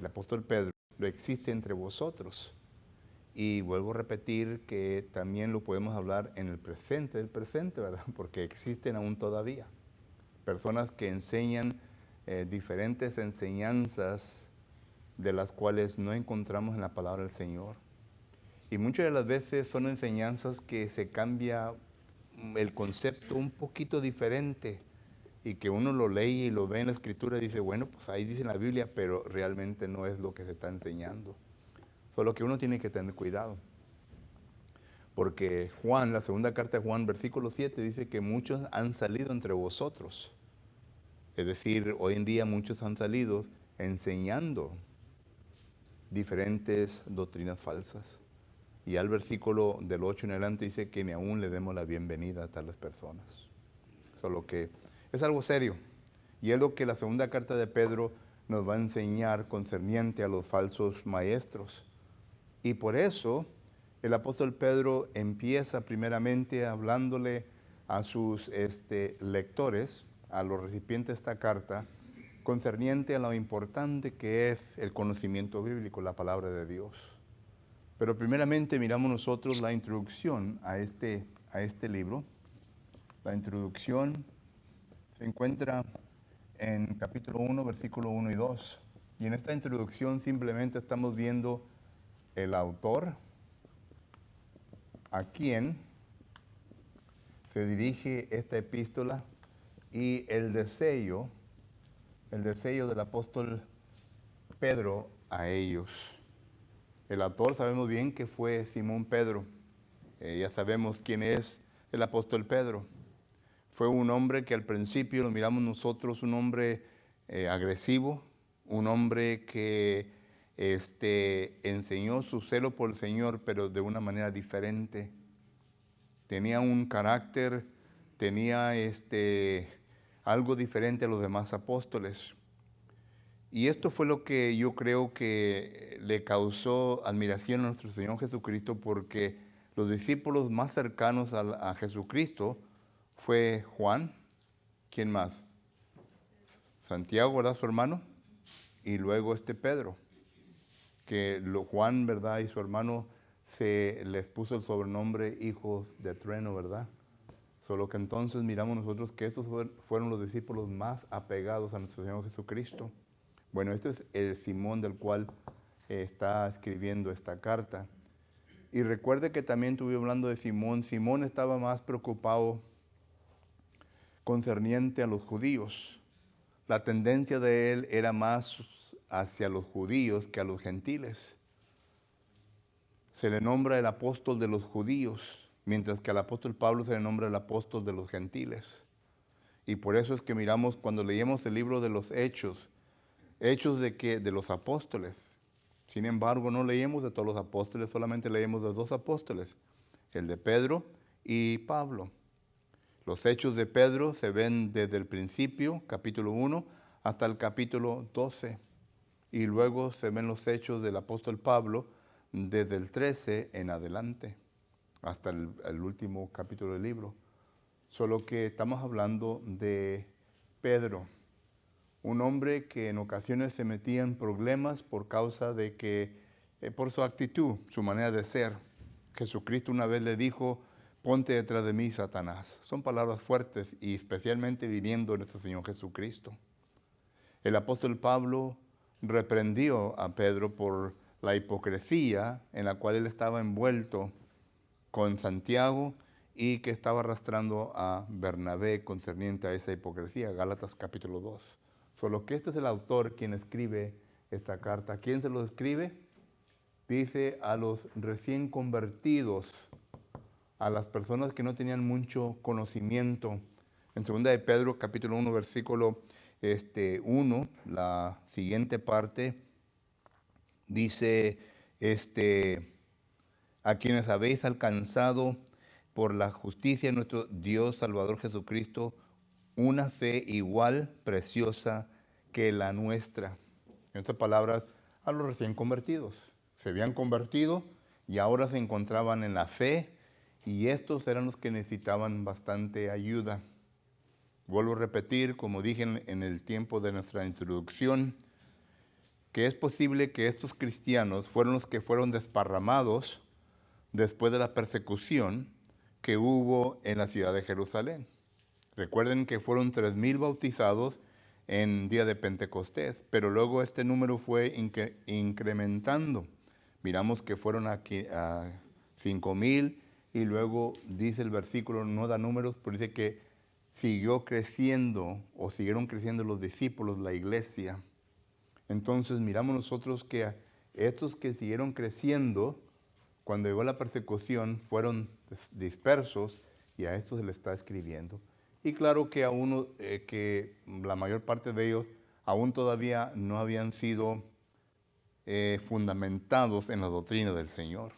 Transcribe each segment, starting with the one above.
el apóstol Pedro, lo existe entre vosotros. Y vuelvo a repetir que también lo podemos hablar en el presente del presente, ¿verdad? Porque existen aún todavía personas que enseñan diferentes enseñanzas de las cuales no encontramos en la palabra del Señor. Y muchas de las veces son enseñanzas que se cambia el concepto un poquito diferente y que uno lo lee y lo ve en la escritura y dice, bueno, pues ahí dice en la Biblia, pero realmente no es lo que se está enseñando. Solo que uno tiene que tener cuidado. Porque Juan, la segunda carta de Juan, versículo 7, dice que muchos han salido entre vosotros. Es decir, hoy en día muchos han salido enseñando diferentes doctrinas falsas. Y al versículo del 8 en adelante dice que ni aún le demos la bienvenida a tales personas. Solo que es algo serio. Y es lo que la segunda carta de Pedro nos va a enseñar concerniente a los falsos maestros. Y por eso el apóstol Pedro empieza primeramente hablándole a sus lectores, a los recipientes de esta carta, concerniente a lo importante que es el conocimiento bíblico, la palabra de Dios. Pero primeramente miramos nosotros la introducción a este libro. La introducción se encuentra en capítulo 1, versículo 1 y 2. Y en esta introducción simplemente estamos viendo el autor, a quien se dirige esta epístola y el deseo del apóstol Pedro a ellos. El autor sabemos bien que fue Simón Pedro. Ya sabemos quién es el apóstol Pedro. Fue un hombre que al principio lo miramos nosotros, un hombre agresivo, un hombre que enseñó su celo por el Señor, pero de una manera diferente. Tenía un carácter, tenía algo diferente a los demás apóstoles. Y esto fue lo que yo creo que le causó admiración a nuestro Señor Jesucristo, porque los discípulos más cercanos a Jesucristo fue Juan. ¿Quién más? Santiago, ¿verdad? Su hermano. Y luego Pedro, que Juan, ¿verdad? Y su hermano se les puso el sobrenombre hijos de trueno, ¿verdad? Solo que entonces miramos nosotros que estos fueron los discípulos más apegados a nuestro Señor Jesucristo. Bueno, este es el Simón del cual está escribiendo esta carta. Y recuerde que también estuve hablando de Simón. Simón estaba más preocupado concerniente a los judíos. La tendencia de él era más hacia los judíos que a los gentiles. Se le nombra el apóstol de los judíos, mientras que al apóstol Pablo se le nombra el apóstol de los gentiles. Y por eso es que miramos cuando leemos el libro de los Hechos, ¿Hechos de qué? De los apóstoles. Sin embargo, no leemos de todos los apóstoles, solamente leemos de dos apóstoles, el de Pedro y Pablo. Los hechos de Pedro se ven desde el principio, capítulo 1, hasta el capítulo 12. Y luego se ven los hechos del apóstol Pablo desde el 13 en adelante, hasta el último capítulo del libro. Solo que estamos hablando de Pedro, un hombre que en ocasiones se metía en problemas por causa de que, por su actitud, su manera de ser. Jesucristo una vez le dijo, ponte detrás de mí, Satanás. Son palabras fuertes y especialmente viniendo de nuestro Señor Jesucristo. El apóstol Pablo reprendió a Pedro por la hipocresía en la cual él estaba envuelto con Santiago y que estaba arrastrando a Bernabé concerniente a esa hipocresía, Gálatas capítulo 2. Solo que este es el autor quien escribe esta carta. ¿Quién se lo escribe? Dice a los recién convertidos, a las personas que no tenían mucho conocimiento. En 2 de Pedro, capítulo 1, versículo 1, la siguiente parte, dice, a quienes habéis alcanzado por la justicia de nuestro Dios Salvador Jesucristo, una fe igual preciosa que la nuestra. En otras palabras, a los recién convertidos. Se habían convertido y ahora se encontraban en la fe y estos eran los que necesitaban bastante ayuda. Vuelvo a repetir, como dije en el tiempo de nuestra introducción, que es posible que estos cristianos fueron los que fueron desparramados después de la persecución que hubo en la ciudad de Jerusalén. Recuerden que fueron 3,000 bautizados en día de Pentecostés, pero luego este número fue incrementando. Miramos que fueron aquí a 5,000 y luego dice el versículo, no da números, pero dice que siguió creciendo o siguieron creciendo los discípulos, la iglesia. Entonces miramos nosotros que estos que siguieron creciendo, cuando llegó la persecución, fueron dispersos y a estos se le está escribiendo. Y claro que que la mayor parte de ellos aún todavía no habían sido fundamentados en la doctrina del Señor.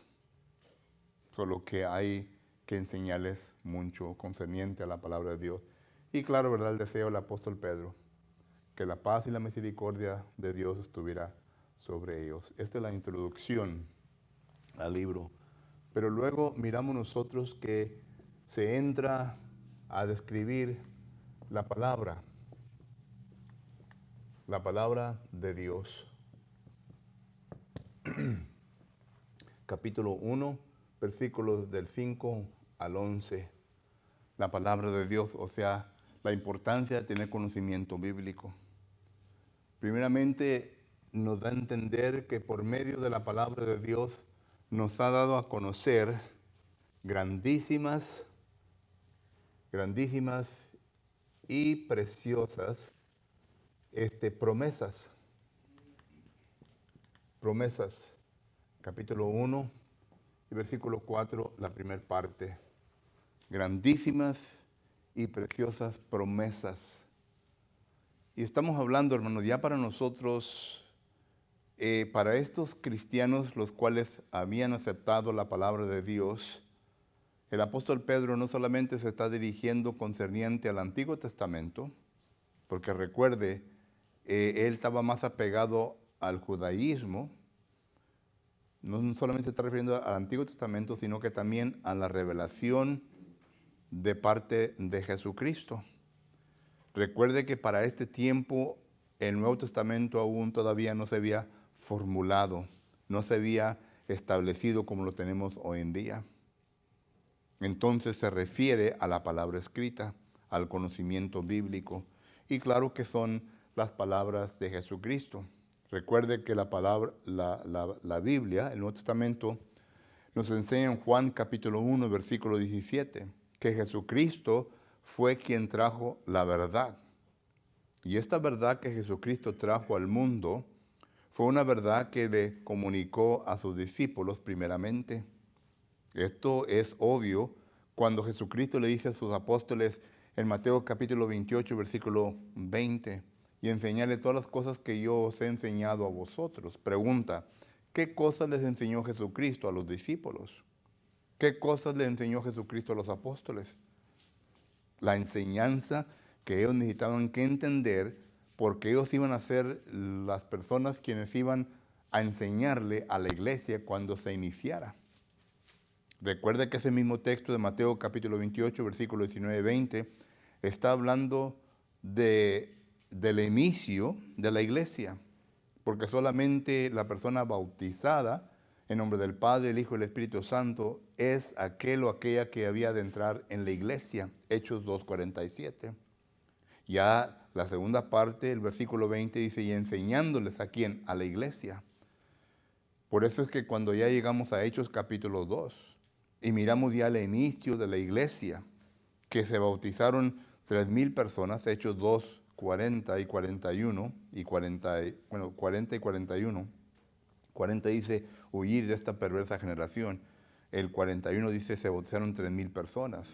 Solo que hay que enseñarles mucho concerniente a la palabra de Dios. Y claro, ¿verdad? El deseo del apóstol Pedro, que la paz y la misericordia de Dios estuviera sobre ellos. Esta es la introducción al libro. Pero luego miramos nosotros que se entra a describir la palabra de Dios. Capítulo 1, versículos del 5 al 11. La palabra de Dios, o sea, la importancia de tener conocimiento bíblico. Primeramente, nos da a entender que por medio de la palabra de Dios nos ha dado a conocer grandísimas y preciosas promesas. Promesas, capítulo 1 y versículo 4, la primera parte. Grandísimas y preciosas promesas. Y estamos hablando, hermanos, ya para nosotros, para estos cristianos, los cuales habían aceptado la palabra de Dios, el apóstol Pedro no solamente se está dirigiendo concerniente al Antiguo Testamento, porque recuerde, él estaba más apegado al judaísmo, no solamente se está refiriendo al Antiguo Testamento, sino que también a la revelación de parte de Jesucristo. Recuerde que para este tiempo el Nuevo Testamento aún todavía no se había formulado, no se había establecido como lo tenemos hoy en día. Entonces se refiere a la palabra escrita, al conocimiento bíblico, y claro que son las palabras de Jesucristo. Recuerde que la Biblia, el Nuevo Testamento, nos enseña en Juan capítulo 1, versículo 17, que Jesucristo fue quien trajo la verdad. Y esta verdad que Jesucristo trajo al mundo fue una verdad que le comunicó a sus discípulos primeramente. Esto es obvio cuando Jesucristo le dice a sus apóstoles en Mateo capítulo 28, versículo 20, y enseñarle todas las cosas que yo os he enseñado a vosotros. Pregunta, ¿qué cosas les enseñó Jesucristo a los discípulos? ¿Qué cosas les enseñó Jesucristo a los apóstoles? La enseñanza que ellos necesitaban que entender, porque ellos iban a ser las personas quienes iban a enseñarle a la iglesia cuando se iniciara. Recuerde que ese mismo texto de Mateo capítulo 28, versículo 19-20, está hablando del inicio de la iglesia, porque solamente la persona bautizada en nombre del Padre, el Hijo y el Espíritu Santo es aquel o aquella que había de entrar en la iglesia, Hechos 2:47. Ya la segunda parte, el versículo 20 dice, y enseñándoles a quién, a la iglesia. Por eso es que cuando ya llegamos a Hechos capítulo 2 y miramos ya el inicio de la iglesia, que se bautizaron 3,000 personas, Hechos 2, 40 y 41, 40 y 41. 40 dice, huir de esta perversa generación. El 41 dice, se bautizaron 3,000 personas.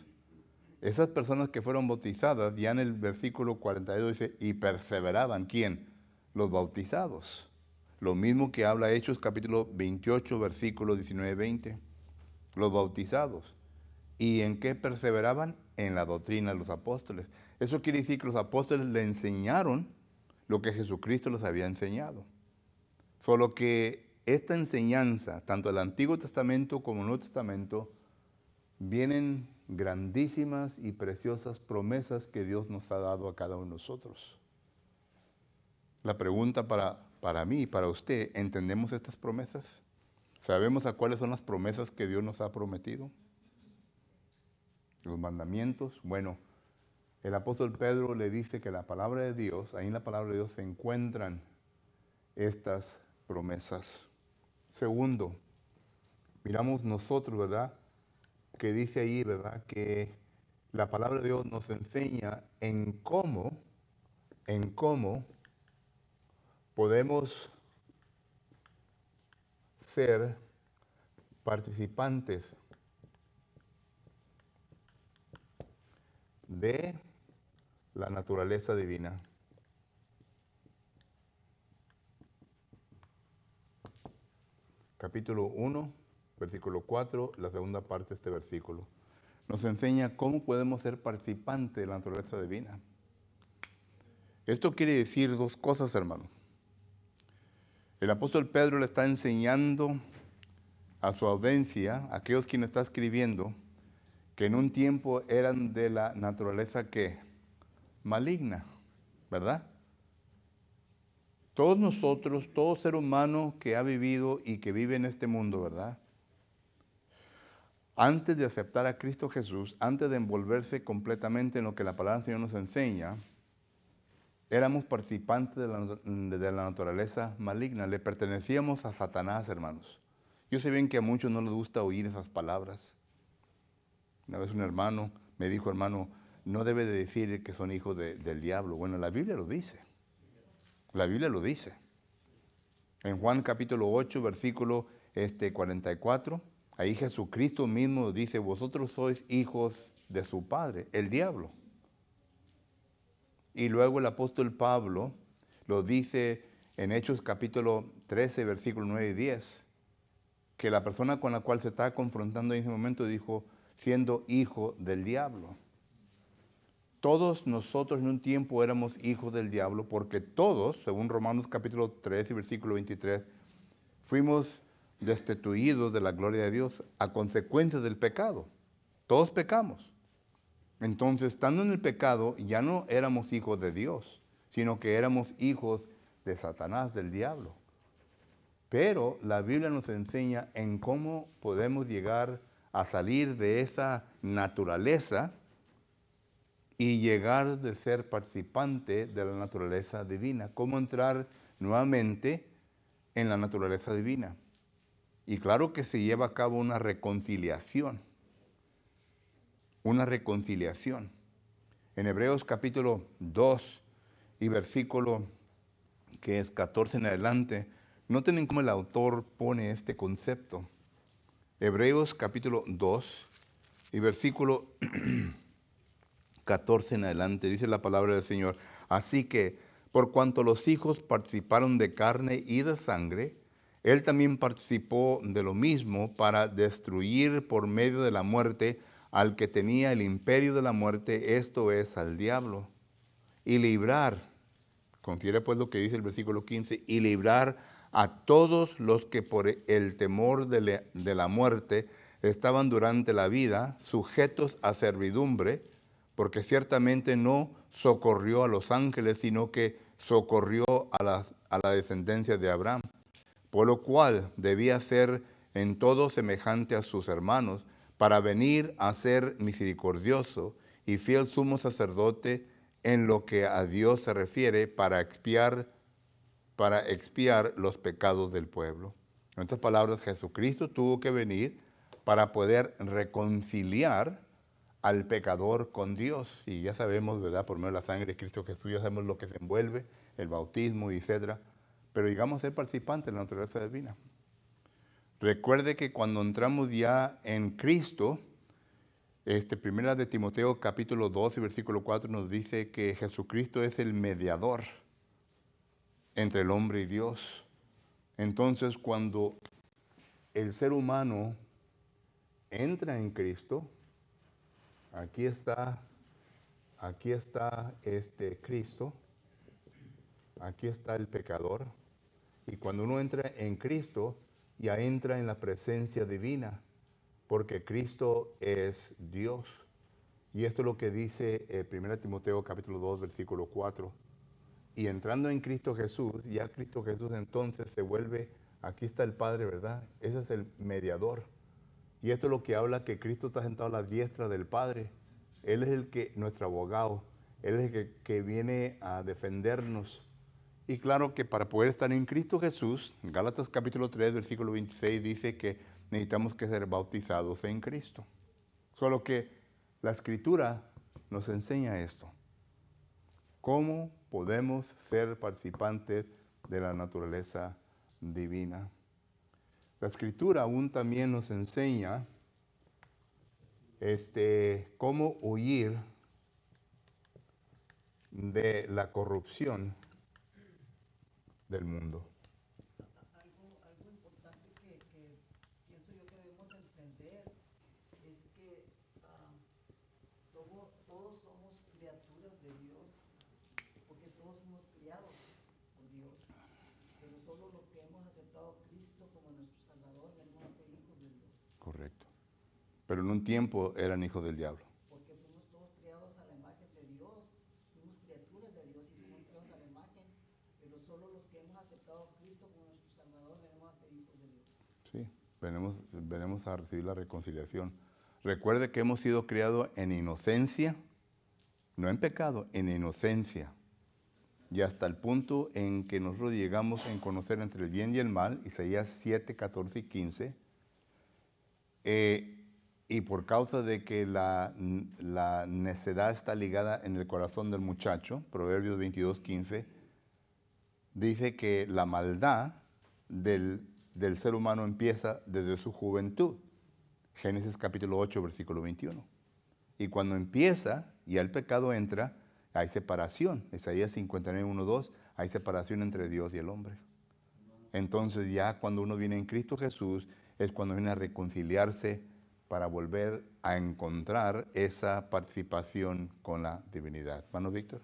Esas personas que fueron bautizadas, ya en el versículo 42 dice, y perseveraban, ¿quién? Los bautizados. Lo mismo que habla Hechos capítulo 28, versículo 19-20. Los bautizados. ¿Y en qué perseveraban? En la doctrina de los apóstoles. Eso quiere decir que los apóstoles le enseñaron lo que Jesucristo les había enseñado. Solo que esta enseñanza, tanto el Antiguo Testamento como el Nuevo Testamento, vienen grandísimas y preciosas promesas que Dios nos ha dado a cada uno de nosotros. La pregunta para para mí y para usted, ¿entendemos estas promesas? ¿Sabemos a cuáles son las promesas que Dios nos ha prometido? Los mandamientos. Bueno, el apóstol Pedro le dice que la palabra de Dios, ahí en la palabra de Dios se encuentran estas promesas. Segundo, miramos nosotros, ¿verdad? Que dice ahí, ¿verdad? Que la palabra de Dios nos enseña en cómo podemos ser participantes de la naturaleza divina. Capítulo 1, versículo 4, la segunda parte de este versículo. Nos enseña cómo podemos ser participantes de la naturaleza divina. Esto quiere decir dos cosas, hermano. El apóstol Pedro le está enseñando a su audiencia, a aquellos quienes está escribiendo, que en un tiempo eran de la naturaleza que maligna, ¿verdad? Todos nosotros, todo ser humano que ha vivido y que vive en este mundo, ¿verdad? Antes de aceptar a Cristo Jesús, antes de envolverse completamente en lo que la palabra del Señor nos enseña, éramos participantes de la naturaleza maligna. Le pertenecíamos a Satanás, hermanos. Yo sé bien que a muchos no les gusta oír esas palabras. Una vez un hermano me dijo, hermano, no debe de decir que son hijos del diablo. Bueno, la Biblia lo dice. La Biblia lo dice. En Juan capítulo 8, versículo 44, ahí Jesucristo mismo dice, vosotros sois hijos de su padre, el diablo. Y luego el apóstol Pablo lo dice en Hechos capítulo 13, versículo 9 y 10, que la persona con la cual se está confrontando en ese momento dijo, siendo hijo del diablo. Todos nosotros en un tiempo éramos hijos del diablo porque todos, según Romanos capítulo 3 y versículo 23, fuimos destituidos de la gloria de Dios a consecuencia del pecado. Todos pecamos. Entonces, estando en el pecado, ya no éramos hijos de Dios, sino que éramos hijos de Satanás, del diablo. Pero la Biblia nos enseña en cómo podemos llegar a salir de esa naturaleza y llegar de ser participante de la naturaleza divina. Cómo entrar nuevamente en la naturaleza divina. Y claro que se lleva a cabo una reconciliación. Una reconciliación. En Hebreos capítulo 2 y versículo que es 14 en adelante, noten cómo el autor pone este concepto. Hebreos capítulo 2 y versículo 14 en adelante, dice la palabra del Señor. Así que, por cuanto los hijos participaron de carne y de sangre, Él también participó de lo mismo para destruir por medio de la muerte al que tenía el imperio de la muerte, esto es, al diablo, y librar, considere pues lo que dice el versículo 15, y librar a todos los que por el temor de la muerte estaban durante la vida sujetos a servidumbre, porque ciertamente no socorrió a los ángeles, sino que socorrió a la descendencia de Abraham, por lo cual debía ser en todo semejante a sus hermanos, para venir a ser misericordioso y fiel sumo sacerdote en lo que a Dios se refiere, para expiar los pecados del pueblo. En otras palabras, Jesucristo tuvo que venir para poder reconciliar al pecador con Dios. Y ya sabemos, ¿verdad? Por medio de la sangre de Cristo Jesús, ya sabemos lo que se envuelve, el bautismo, etc. Pero llegamos a ser participantes de la naturaleza divina. Recuerde que cuando entramos ya en Cristo, primera de Timoteo capítulo 2 y versículo 4 nos dice que Jesucristo es el mediador entre el hombre y Dios. Entonces, cuando el ser humano entra en Cristo, aquí está Cristo, aquí está el pecador, y cuando uno entra en Cristo, ya entra en la presencia divina, porque Cristo es Dios. Y esto es lo que dice 1 Timoteo capítulo 2, versículo 4. Y entrando en Cristo Jesús, ya Cristo Jesús entonces se vuelve, aquí está el Padre, ¿verdad? Ese es el mediador. Y esto es lo que habla que Cristo está sentado a la diestra del Padre. Él es el que, nuestro abogado, Él es el que viene a defendernos. Y claro que para poder estar en Cristo Jesús, en Gálatas capítulo 3, versículo 26, dice que necesitamos que ser bautizados en Cristo. Solo que la Escritura nos enseña esto. ¿Cómo podemos ser participantes de la naturaleza divina? La Escritura aún también nos enseña cómo huir de la corrupción del mundo. Algo importante que pienso yo que debemos entender es que todos somos criaturas de Dios, porque todos fuimos criados por Dios, pero solo los que hemos aceptado a Cristo como nuestro Salvador venimos a ser hijos de Dios. Correcto. Pero en un tiempo eran hijos del diablo. Porque fuimos todos criados a la imagen de Dios, fuimos criaturas de Dios y fuimos criados a la imagen, pero solo los que hemos aceptado a Cristo como nuestro Salvador venimos a ser hijos de Dios. Sí, venimos a recibir la reconciliación. Recuerde que hemos sido criados en inocencia, no en pecado, en inocencia. Y hasta el punto en que nosotros llegamos a conocer entre el bien y el mal, Isaías 7, 14 y 15, y por causa de que la necedad está ligada en el corazón del muchacho, Proverbios 22, 15, dice que la maldad del ser humano empieza desde su juventud. Génesis capítulo 8, versículo 21. Y cuando empieza, ya el pecado entra, hay separación. Isaías 59, 1, 2, hay separación entre Dios y el hombre. Entonces ya cuando uno viene en Cristo Jesús, es cuando viene a reconciliarse para volver a encontrar esa participación con la divinidad. ¿Hermano Víctor?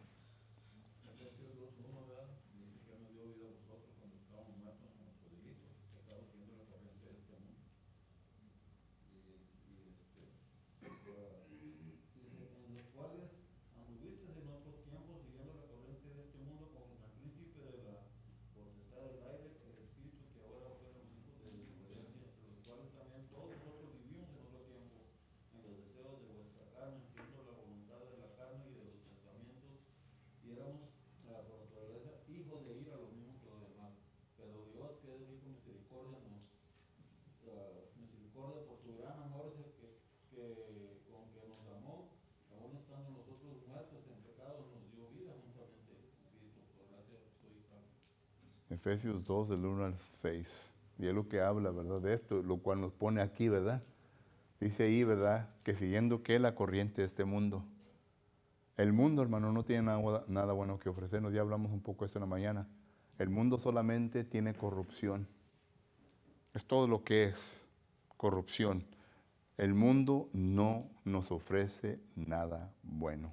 Efesios 2, del 1 al 6. Y es lo que habla, ¿verdad? De esto, lo cual nos pone aquí, ¿verdad? Dice ahí, ¿verdad? Que siguiendo que la corriente de este mundo. El mundo, hermano, no tiene nada bueno que ofrecernos. Ya hablamos un poco de esto en la mañana. El mundo solamente tiene corrupción. Es todo lo que es corrupción. El mundo no nos ofrece nada bueno.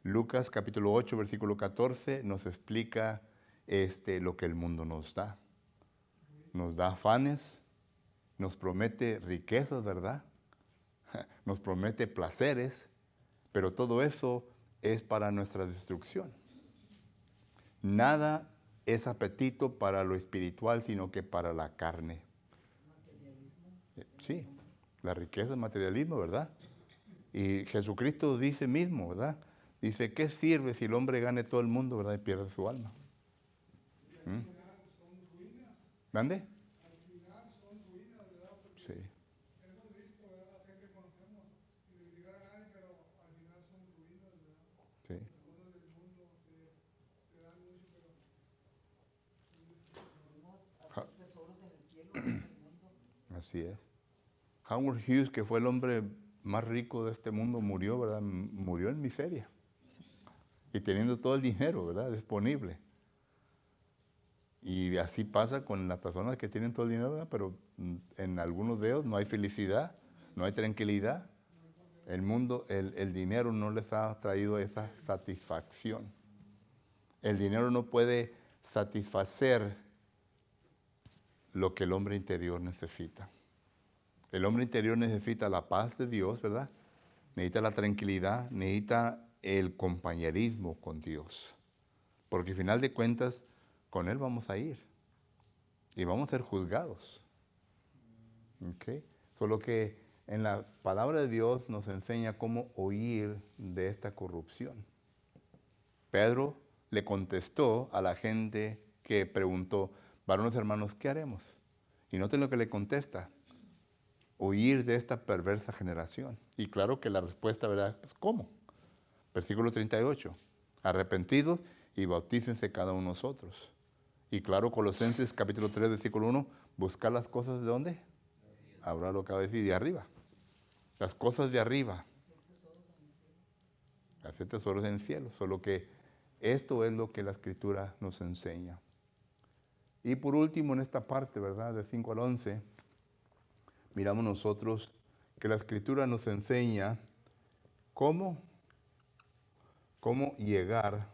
Lucas capítulo 8, versículo 14 nos explica lo que el mundo nos da. Nos da afanes, nos promete riquezas, ¿verdad? Nos promete placeres, pero todo eso es para nuestra destrucción. Nada es apetito para lo espiritual, sino que para la carne. Sí, la riqueza es materialismo, ¿verdad? Y Jesucristo dice mismo, ¿verdad? Dice, ¿qué sirve si el hombre gane todo el mundo, ¿verdad? Y pierde su alma. ¿Mande? Sí. Sí. Así es. Howard Hughes, que fue el hombre más rico de este mundo, murió, ¿verdad? Murió en miseria. Y teniendo todo el dinero, ¿verdad? Disponible. Y así pasa con las personas que tienen todo el dinero, ¿verdad? Pero en algunos de ellos no hay felicidad, no hay tranquilidad. El mundo, el dinero no les ha traído esa satisfacción. El dinero no puede satisfacer lo que el hombre interior necesita. El hombre interior necesita la paz de Dios, ¿verdad? Necesita la tranquilidad, necesita el compañerismo con Dios. Porque al final de cuentas, con Él vamos a ir. Y vamos a ser juzgados. ¿Ok? Solo que en la palabra de Dios nos enseña cómo huir de esta corrupción. Pedro le contestó a la gente que preguntó, varones hermanos, ¿qué haremos? Y noten lo que le contesta, huir de esta perversa generación. Y claro que la respuesta, ¿verdad? ¿Cómo? Versículo 38, arrepentidos y bautícense cada uno de nosotros. Y claro, Colosenses capítulo 3, versículo 1, buscar las cosas ¿de dónde? Ahora lo acabo de decir, de arriba. Las cosas de arriba. Hacer tesoros en el cielo. Solo que esto es lo que la Escritura nos enseña. Y por último, en esta parte, ¿verdad? De 5 al 11, miramos nosotros que la Escritura nos enseña cómo llegar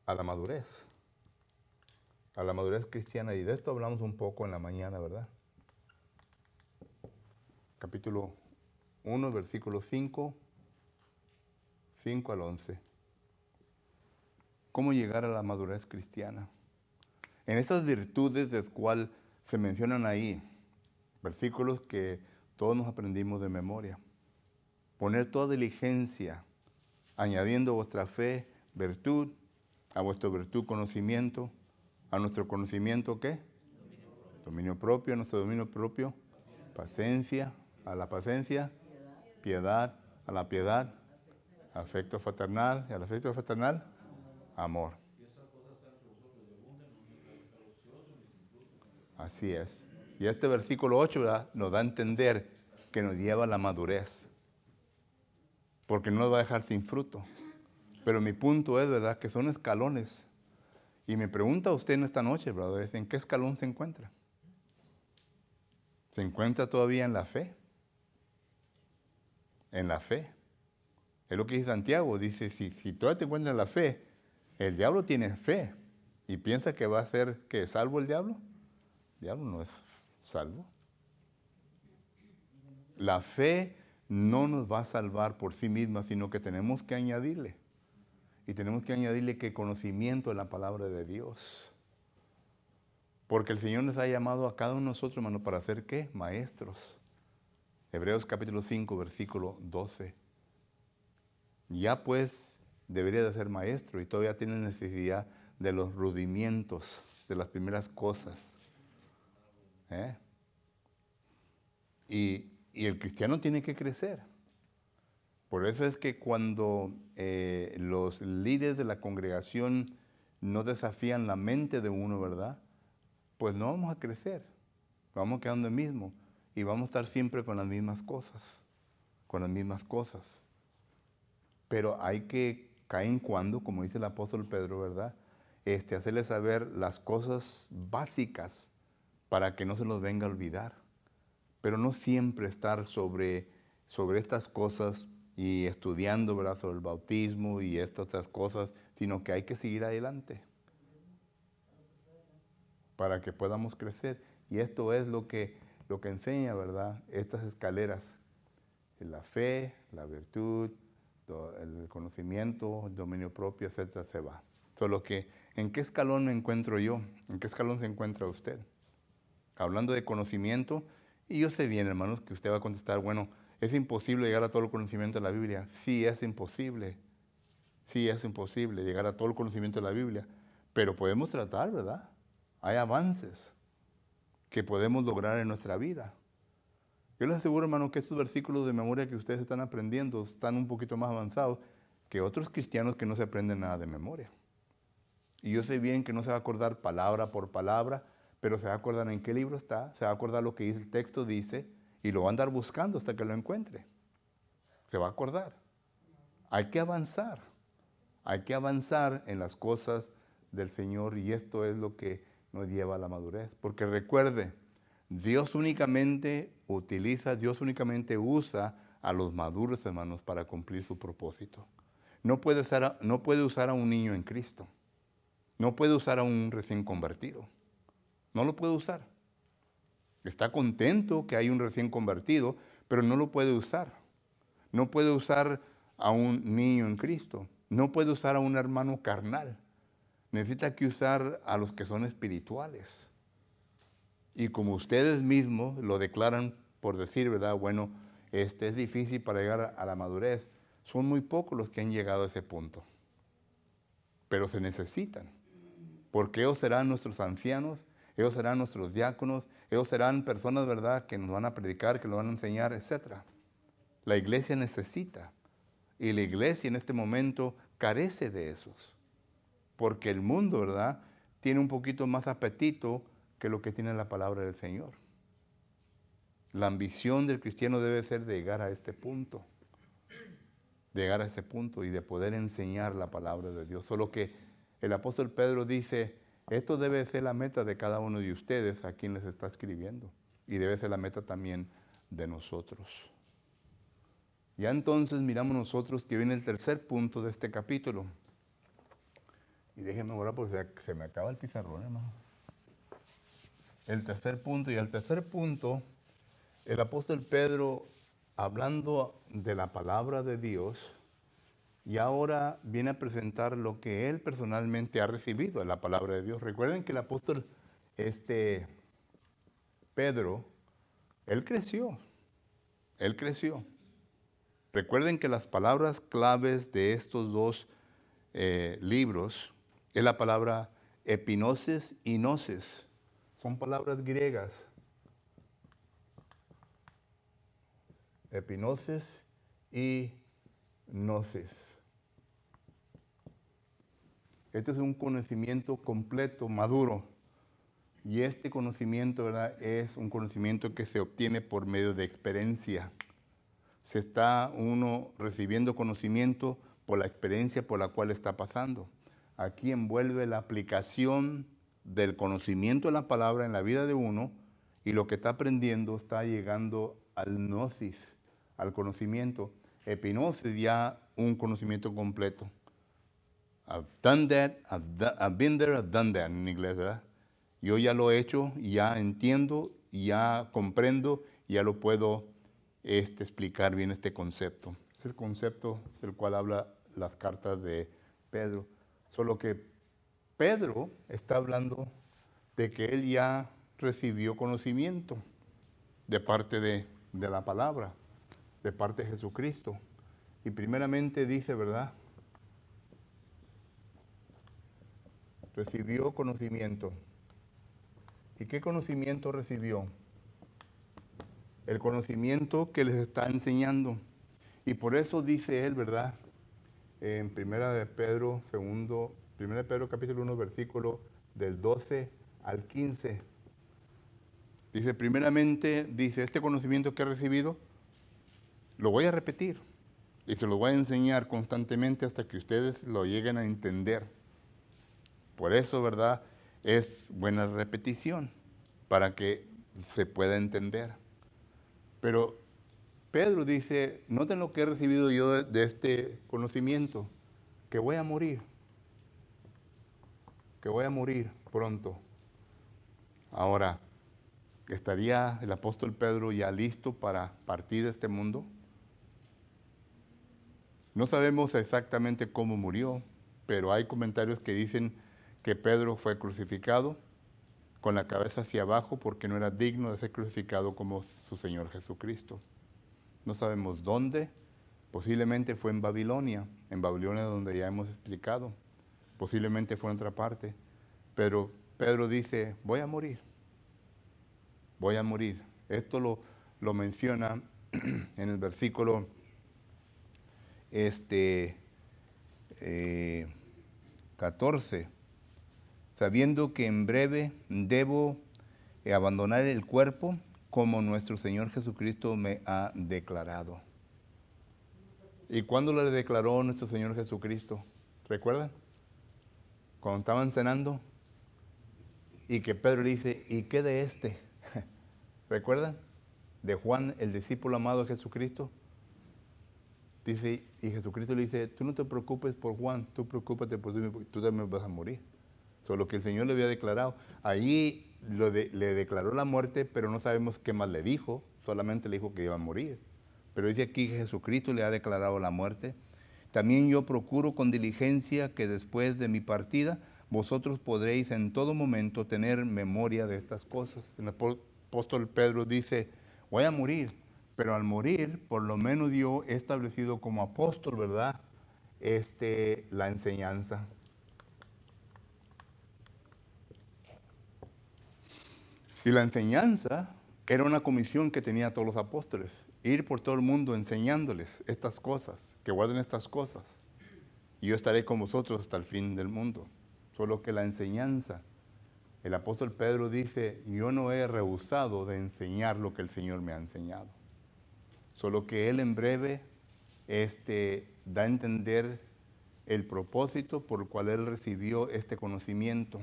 a la madurez cristiana. Y de esto hablamos un poco en la mañana, ¿verdad? Capítulo 1, versículo 5 al 11. ¿Cómo llegar a la madurez cristiana? En esas virtudes de las cuales se mencionan ahí, versículos que todos nos aprendimos de memoria. Poner toda diligencia, añadiendo a vuestra fe virtud, a vuestra virtud conocimiento, a nuestro conocimiento ¿qué? Dominio propio, a nuestro dominio propio, paciencia, a la paciencia, piedad, a la piedad, afecto fraternal, y al afecto fraternal, amor. Así es. Y este versículo 8, ¿verdad?, nos da a entender que nos lleva a la madurez. Porque no nos va a dejar sin fruto. Pero mi punto es, ¿verdad?, que son escalones. Y me pregunta usted en esta noche, ¿verdad?, ¿en qué escalón se encuentra? ¿Se encuentra todavía en la fe? En la fe. Es lo que dice Santiago. Dice, si todavía te encuentras en la fe, el diablo tiene fe. ¿Y piensa que va a ser que salvo el diablo? El diablo no es salvo. La fe no nos va a salvar por sí misma, sino que tenemos que añadirle. Y tenemos que añadirle que conocimiento de la palabra de Dios. Porque el Señor nos ha llamado a cada uno de nosotros, hermano, para ser ¿qué? Maestros. Hebreos capítulo 5, versículo 12. Ya pues debería de ser maestro y todavía tiene necesidad de los rudimientos, de las primeras cosas. Y el cristiano tiene que crecer. Por eso es que cuando los líderes de la congregación no desafían la mente de uno, ¿verdad?, pues no vamos a crecer, vamos quedando en mismo y vamos a estar siempre con las mismas cosas, Pero hay que caer en cuando, como dice el apóstol Pedro, ¿verdad?, hacerle saber las cosas básicas para que no se los venga a olvidar. Pero no siempre estar sobre estas cosas y estudiando, ¿verdad?, sobre el bautismo y estas otras cosas, sino que hay que seguir adelante para que podamos crecer. Y esto es lo que enseña, ¿verdad?, estas escaleras: la fe, la virtud, el conocimiento, el dominio propio, etcétera, se va. Solo que, ¿en qué escalón me encuentro yo? ¿En qué escalón se encuentra usted? Hablando de conocimiento, y yo sé bien, hermanos, que usted va a contestar, bueno, ¿es imposible llegar a todo el conocimiento de la Biblia? Sí, es imposible. Sí, es imposible llegar a todo el conocimiento de la Biblia. Pero podemos tratar, ¿verdad? Hay avances que podemos lograr en nuestra vida. Yo les aseguro, hermano, que estos versículos de memoria que ustedes están aprendiendo están un poquito más avanzados que otros cristianos que no se aprenden nada de memoria. Y yo sé bien que no se va a acordar palabra por palabra, pero se va a acordar en qué libro está, se va a acordar lo que dice, el texto dice, y lo va a andar buscando hasta que lo encuentre. Se va a acordar. Hay que avanzar en las cosas del Señor, y esto es lo que nos lleva a la madurez. Porque recuerde, Dios únicamente usa a los maduros, hermanos, para cumplir su propósito. No puede usar a un niño en Cristo. No puede usar a un recién convertido. No lo puede usar. Está contento que hay un recién convertido, pero no lo puede usar. No puede usar a un niño en Cristo. No puede usar a un hermano carnal. Necesita que usar a los que son espirituales. Y como ustedes mismos lo declaran por decir, ¿verdad? Bueno, es difícil para llegar a la madurez. Son muy pocos los que han llegado a ese punto. Pero se necesitan. Porque ellos serán nuestros ancianos, ellos serán nuestros diáconos, ellos serán personas, ¿verdad?, que nos van a predicar, que nos van a enseñar, etc. La iglesia necesita. Y la iglesia en este momento carece de esos. Porque el mundo, ¿verdad?, tiene un poquito más apetito que lo que tiene la palabra del Señor. La ambición del cristiano debe ser de llegar a este punto. De llegar a ese punto y de poder enseñar la palabra de Dios. Solo que el apóstol Pedro dice, esto debe ser la meta de cada uno de ustedes a quien les está escribiendo. Y debe ser la meta también de nosotros. Ya entonces miramos nosotros que viene el tercer punto de este capítulo. Y déjenme orar porque se me acaba el pizarrón, hermano. El tercer punto, y al tercer punto, el apóstol Pedro, hablando de la palabra de Dios, y ahora viene a presentar lo que él personalmente ha recibido de la palabra de Dios. Recuerden que el apóstol Pedro, él creció. Recuerden que las palabras claves de estos dos libros es la palabra epinosis y gnosis. Son palabras griegas. Epinosis y gnosis. Este es un conocimiento completo, maduro. Y este conocimiento, ¿verdad?, es un conocimiento que se obtiene por medio de experiencia. Se está uno recibiendo conocimiento por la experiencia por la cual está pasando. Aquí envuelve la aplicación del conocimiento de la palabra en la vida de uno, y lo que está aprendiendo está llegando al gnosis, al conocimiento. Epinosis, ya un conocimiento completo. I've done that, I've been there, I've done that en inglés, ¿verdad? Yo ya lo he hecho, ya entiendo, ya comprendo, ya lo puedo explicar bien este concepto. Es el concepto del cual habla las cartas de Pedro. Solo que Pedro está hablando de que él ya recibió conocimiento de parte de la palabra, de parte de Jesucristo. Y primeramente dice, ¿verdad?, recibió conocimiento. ¿Y qué conocimiento recibió? El conocimiento que les está enseñando. Y por eso dice él, ¿verdad?, en 1 Pedro capítulo 1, versículo del 12 al 15. Dice, primeramente, dice, este conocimiento que he recibido, lo voy a repetir. Y se lo voy a enseñar constantemente hasta que ustedes lo lleguen a entender. Por eso, ¿verdad?, es buena repetición, para que se pueda entender. Pero Pedro dice, noten lo que he recibido yo de este conocimiento, que voy a morir pronto. Ahora, ¿estaría el apóstol Pedro ya listo para partir de este mundo? No sabemos exactamente cómo murió, pero hay comentarios que dicen que Pedro fue crucificado con la cabeza hacia abajo porque no era digno de ser crucificado como su Señor Jesucristo. No sabemos dónde, posiblemente fue en Babilonia donde ya hemos explicado, posiblemente fue en otra parte, pero Pedro dice, voy a morir. Esto lo menciona en el versículo 14, sabiendo que en breve debo abandonar el cuerpo como nuestro Señor Jesucristo me ha declarado. ¿Y cuándo le declaró nuestro Señor Jesucristo? ¿Recuerdan? Cuando estaban cenando y que Pedro le dice, ¿y qué de este? ¿Recuerdan? De Juan, el discípulo amado de Jesucristo. Dice, y Jesucristo le dice, tú no te preocupes por Juan, tú preocúpate por tú también vas a morir. Solo que el Señor le había declarado. Allí le declaró la muerte, pero no sabemos qué más le dijo, solamente le dijo que iba a morir. Pero dice aquí que Jesucristo le ha declarado la muerte. también yo procuro con diligencia que después de mi partida vosotros podréis en todo momento tener memoria de estas cosas. El apóstol Pedro dice, voy a morir, pero al morir, por lo menos yo he establecido como apóstol, ¿verdad? La enseñanza. Y la enseñanza era una comisión que tenía todos los apóstoles, ir por todo el mundo enseñándoles estas cosas, que guarden estas cosas. Y yo estaré con vosotros hasta el fin del mundo. Solo que la enseñanza, el apóstol Pedro dice, yo no he rehusado de enseñar lo que el Señor me ha enseñado. Solo que él en breve da a entender el propósito por el cual él recibió este conocimiento.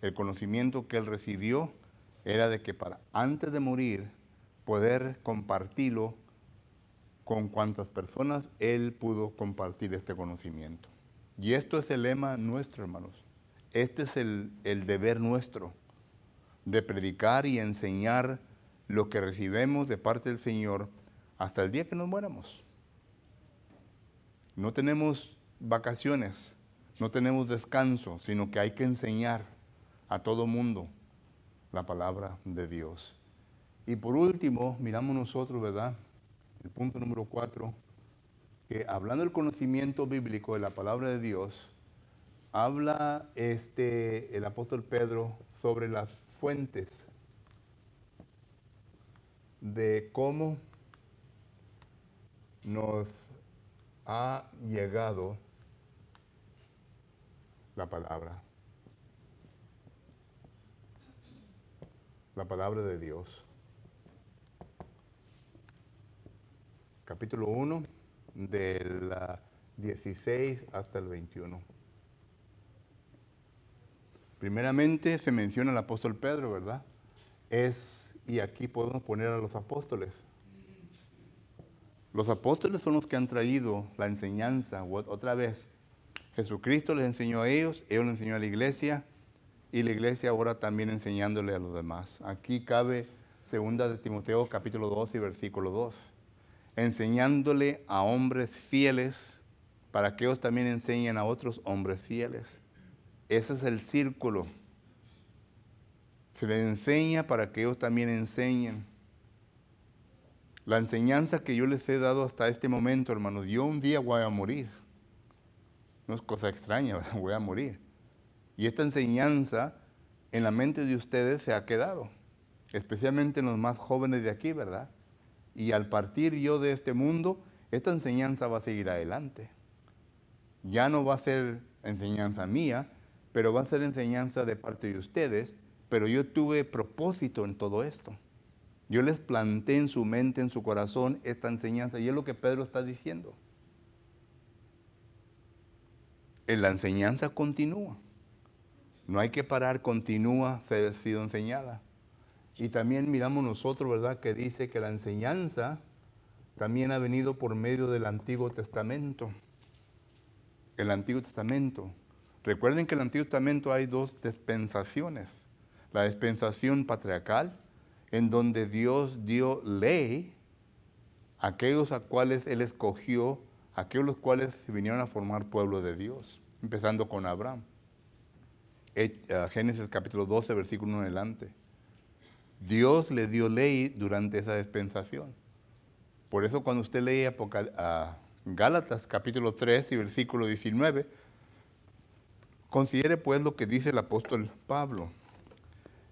El conocimiento que él recibió era de que para antes de morir poder compartirlo con cuantas personas él pudo compartir este conocimiento. Y esto es el lema nuestro, hermanos. Este es el deber nuestro, de predicar y enseñar lo que recibimos de parte del Señor hasta el día que nos muéramos. No tenemos vacaciones, no tenemos descanso, sino que hay que enseñar a todo mundo la palabra de Dios. Y por último, miramos nosotros, ¿verdad? El punto número 4, que hablando del conocimiento bíblico de la palabra de Dios, habla el apóstol Pedro sobre las fuentes de cómo nos ha llegado la palabra de Dios. Capítulo 1, del 16 hasta el 21. Primeramente se menciona el apóstol Pedro, ¿verdad? Y aquí podemos poner a los apóstoles. Los apóstoles son los que han traído la enseñanza, otra vez. Jesucristo les enseñó a ellos les enseñó a la iglesia, y la iglesia ahora también enseñándole a los demás. Aquí cabe 2 de Timoteo capítulo 2 y versículo 2. Enseñándole a hombres fieles, para que ellos también enseñen a otros hombres fieles. Ese es el círculo. Se les enseña para que ellos también enseñen. La enseñanza que yo les he dado hasta este momento, hermanos, yo un día voy a morir. No es cosa extraña, voy a morir. Y esta enseñanza en la mente de ustedes se ha quedado, especialmente en los más jóvenes de aquí, ¿verdad? Y al partir yo de este mundo, esta enseñanza va a seguir adelante. Ya no va a ser enseñanza mía, pero va a ser enseñanza de parte de ustedes, pero yo tuve propósito en todo esto. Yo les planté en su mente, en su corazón, esta enseñanza, y es lo que Pedro está diciendo. La enseñanza continúa. No hay que parar, continúa, se ha sido enseñada. Y también miramos nosotros, ¿verdad?, que dice que la enseñanza también ha venido por medio del Antiguo Testamento. El Antiguo Testamento. Recuerden que en el Antiguo Testamento hay dos dispensaciones. La dispensación patriarcal, en donde Dios dio ley a aquellos a cuales Él escogió, a aquellos los cuales vinieron a formar pueblo de Dios, empezando con Abraham. Génesis capítulo 12, versículo 1 en adelante. Dios le dio ley durante esa dispensación. Por eso cuando usted lee Gálatas capítulo 3 y versículo 19, considere pues lo que dice el apóstol Pablo.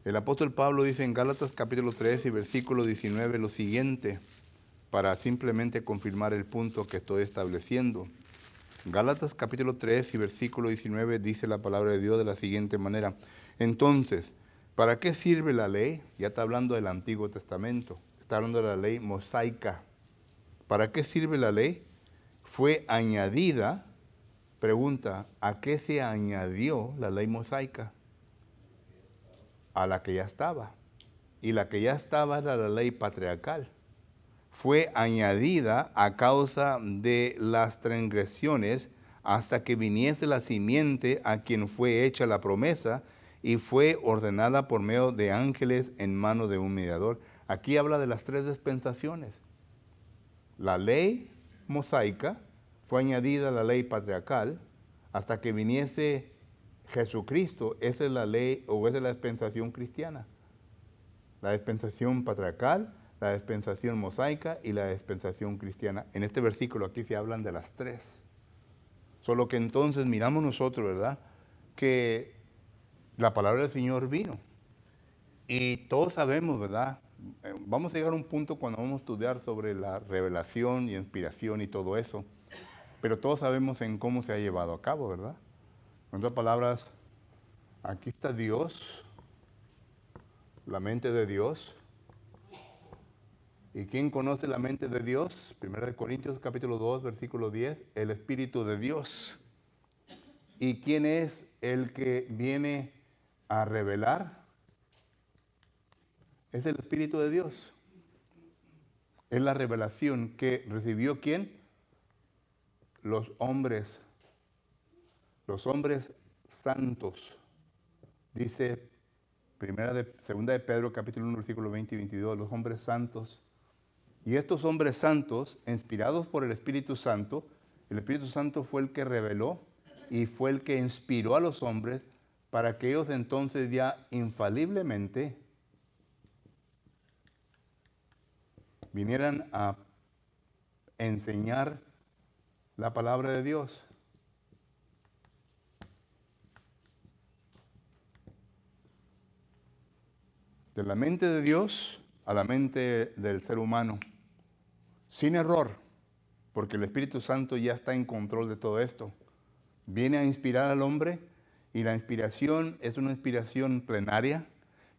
El apóstol Pablo dice en Gálatas capítulo 3 y versículo 19 lo siguiente, para simplemente confirmar el punto que estoy estableciendo. Gálatas capítulo 3 y versículo 19 dice la palabra de Dios de la siguiente manera. Entonces, ¿para qué sirve la ley? Ya está hablando del Antiguo Testamento, está hablando de la ley mosaica. ¿Para qué sirve la ley? Fue añadida, pregunta, ¿a qué se añadió la ley mosaica? A la que ya estaba. Y la que ya estaba era la ley patriarcal. Fue añadida a causa de las transgresiones hasta que viniese la simiente a quien fue hecha la promesa y fue ordenada por medio de ángeles en mano de un mediador. Aquí habla de las tres dispensaciones. La ley mosaica fue añadida la ley patriarcal hasta que viniese Jesucristo. Esa es la ley o esa es la dispensación cristiana. La dispensación patriarcal, la dispensación mosaica y la dispensación cristiana. En este versículo aquí se hablan de las tres. Solo que entonces miramos nosotros, ¿verdad?, que la palabra del Señor vino. Y todos sabemos, ¿verdad? Vamos a llegar a un punto cuando vamos a estudiar sobre la revelación y inspiración y todo eso. Pero todos sabemos en cómo se ha llevado a cabo, ¿verdad? En otras palabras, aquí está Dios, la mente de Dios. ¿Y quién conoce la mente de Dios? 1 Corintios capítulo 2, versículo 10, el Espíritu de Dios. ¿Y quién es el que viene a revelar? Es el Espíritu de Dios. Es la revelación que recibió ¿quién? Los hombres santos. Dice segunda de Pedro, capítulo 1, versículo 20 y 22, los hombres santos. Y estos hombres santos, inspirados por el Espíritu Santo fue el que reveló y fue el que inspiró a los hombres para que ellos entonces ya infaliblemente vinieran a enseñar la palabra de Dios. De la mente de Dios a la mente del ser humano, sin error, porque el Espíritu Santo ya está en control de todo esto. Viene a inspirar al hombre y la inspiración es una inspiración plenaria,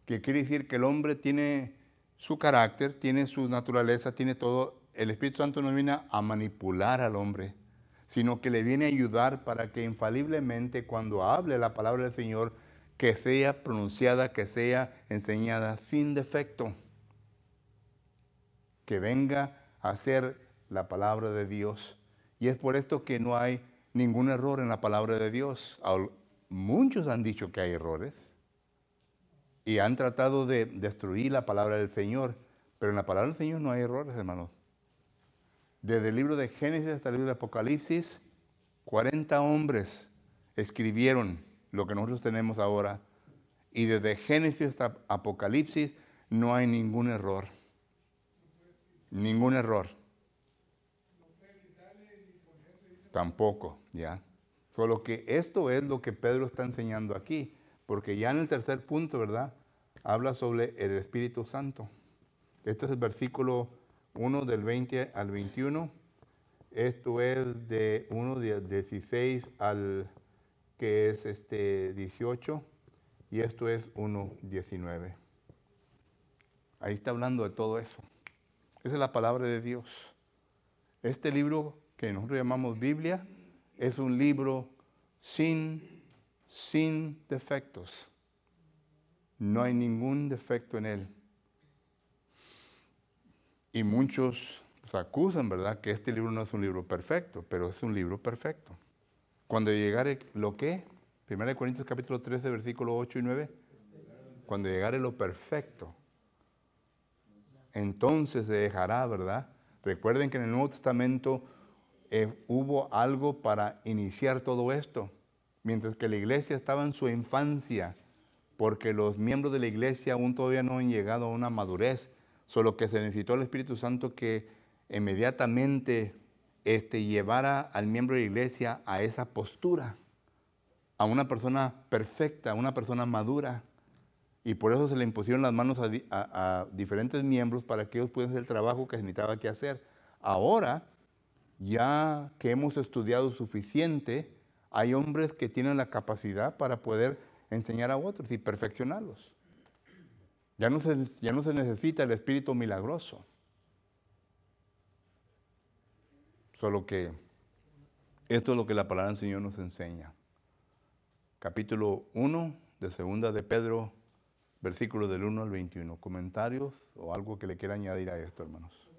que quiere decir que el hombre tiene su carácter, tiene su naturaleza, tiene todo. El Espíritu Santo no viene a manipular al hombre, sino que le viene a ayudar para que infaliblemente cuando hable la palabra del Señor, que sea pronunciada, que sea enseñada sin defecto. Que venga a ser la palabra de Dios. Y es por esto que no hay ningún error en la palabra de Dios. Muchos han dicho que hay errores y han tratado de destruir la palabra del Señor, pero en la palabra del Señor no hay errores, hermanos. Desde el libro de Génesis hasta el libro de Apocalipsis, 40 hombres escribieron lo que nosotros tenemos ahora. Y desde Génesis hasta Apocalipsis no hay ningún error. Ningún error. Tampoco, ya. Solo que esto es lo que Pedro está enseñando aquí, porque ya en el tercer punto, ¿verdad?, habla sobre el Espíritu Santo. Este es el versículo 1 del 20 al 21. Esto es de 1 de 16 al que es 18 y esto es 1:19. Ahí está hablando de todo eso. Esa es la palabra de Dios. Este libro que nosotros llamamos Biblia es un libro sin defectos. No hay ningún defecto en él. Y muchos se acusan, ¿verdad?, que este libro no es un libro perfecto, pero es un libro perfecto. Cuando llegare lo que, 1 Corintios capítulo 13, versículos 8 y 9, cuando llegare lo perfecto, entonces se dejará, ¿verdad? Recuerden que en el Nuevo Testamento hubo algo para iniciar todo esto, mientras que la iglesia estaba en su infancia, porque los miembros de la iglesia aún todavía no han llegado a una madurez, solo que se necesitó el Espíritu Santo que inmediatamente llevara al miembro de la iglesia a esa postura, a una persona perfecta, a una persona madura. Y por eso se le impusieron las manos a diferentes miembros para que ellos pudieran hacer el trabajo que se necesitaba que hacer. Ahora, ya que hemos estudiado suficiente, hay hombres que tienen la capacidad para poder enseñar a otros y perfeccionarlos. Ya no se necesita el espíritu milagroso. Solo que esto es lo que la palabra del Señor nos enseña. Capítulo 1 de Segunda de Pedro, versículos del 1 al 21. ¿Comentarios o algo que le quiera añadir a esto, hermanos?